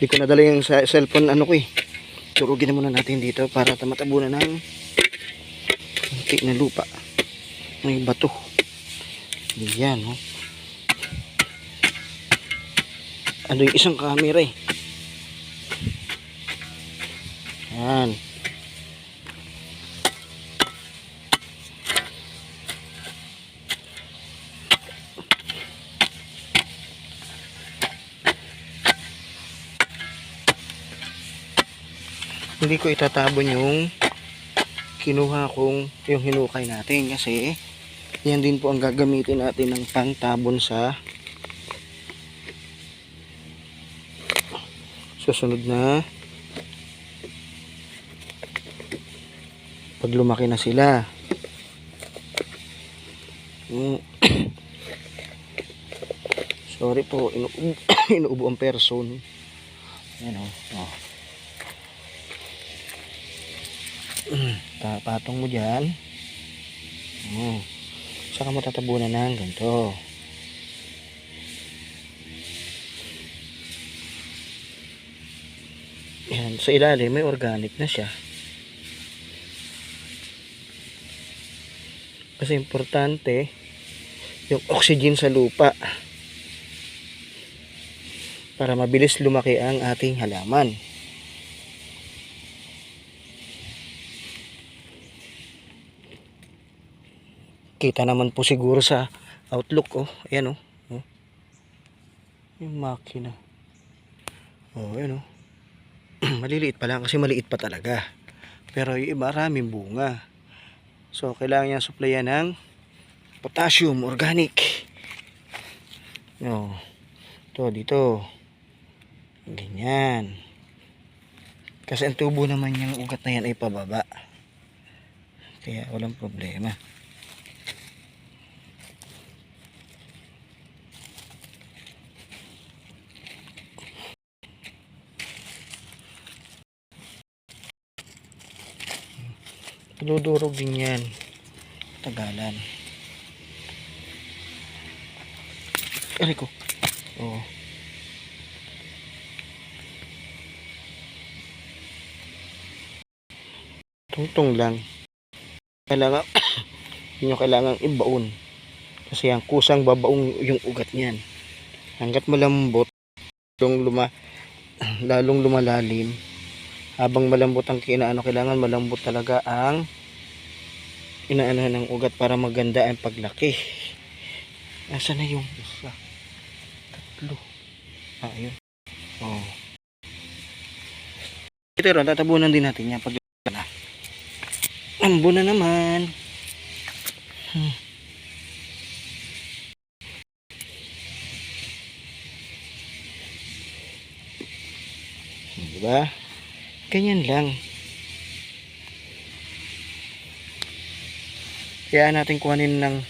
Hindi ko nadala yung cellphone ano ko eh. Turugin na muna natin dito para matabunan ng konti na lupa. May bato. Yan, oh. Ano yung isang camera eh. Yan. Hindi ko itatabon yung kinuha kong yung hinukay natin kasi yan din po ang gagamitin natin ng pangtabon sa susunod na pag lumaki na sila. Sorry po, inuubo ang person. Yan o. Patong mo dyan. Saka mo tatabunan ng ganito. Yan, sa ilalim may organic na siya. Kasi importante yung oxygen sa lupa para mabilis lumaki ang ating halaman. Kita naman po siguro sa outlook, oh. Ayan, oh. Yung makina. Oh, ayan, oh. Maliliit pa lang kasi maliit pa talaga. Pero yung iba maraming bunga. So, kailangan niya supplyan ng potassium organic. No. Ito, dito. Ganyan. Kasi ang tubo naman yung ugat na yan ay pababa. Kaya walang problema. Dudurog din yan. Tagalan. Aray ko. Oo. Tungtong lang. Kailangan yun yung kailangan ibaon. Kasi ang kusang babaong yung ugat niyan. Hanggat malambot, lalong lumalalim. Habang malambot ang kailangan malambot talaga ang inaano ng ugat para maganda ang paglaki. Nasaan na yung isa? Tatlo. Ayun. Oh. Ito ron, tatabunan din natin yan pag na. Ambo na naman. Diba? Ganyan lang. Kaya natin kuhanin ng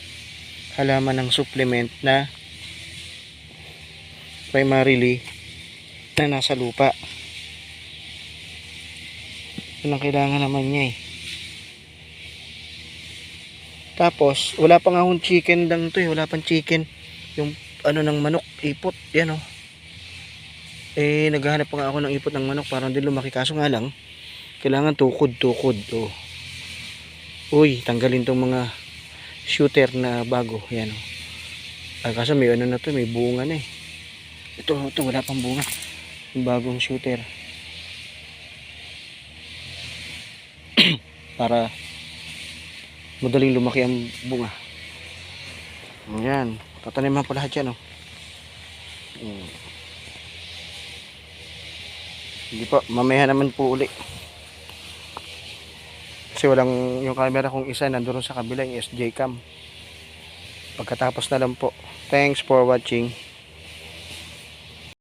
halaman ng supplement na primarily na nasa lupa. Yun ang kailangan naman niya eh. Tapos, wala pang akong chicken lang to eh. Wala pang chicken. Yung ano ng manok, ipot. Yan oh. Eh, naghahanap pa nga ako ng ipot ng manok para hindi lumaki. Kaso nga lang, kailangan tukod-tukod. Oh. Uy, tanggalin tong mga shooter na bago. Yan. Oh. Kaso may ano na to, may bunga na eh. Ito, wala pang bunga. Yung bagong shooter. Para madaling lumaki ang bunga. Ayan. Tataniman pa lahat yan. Oh. Hindi po, mamaya naman po uli. Kasi walang, yung camera kong isa nandoon sa kabila, yung SJ cam. Pagkatapos na lang po. Thanks for watching.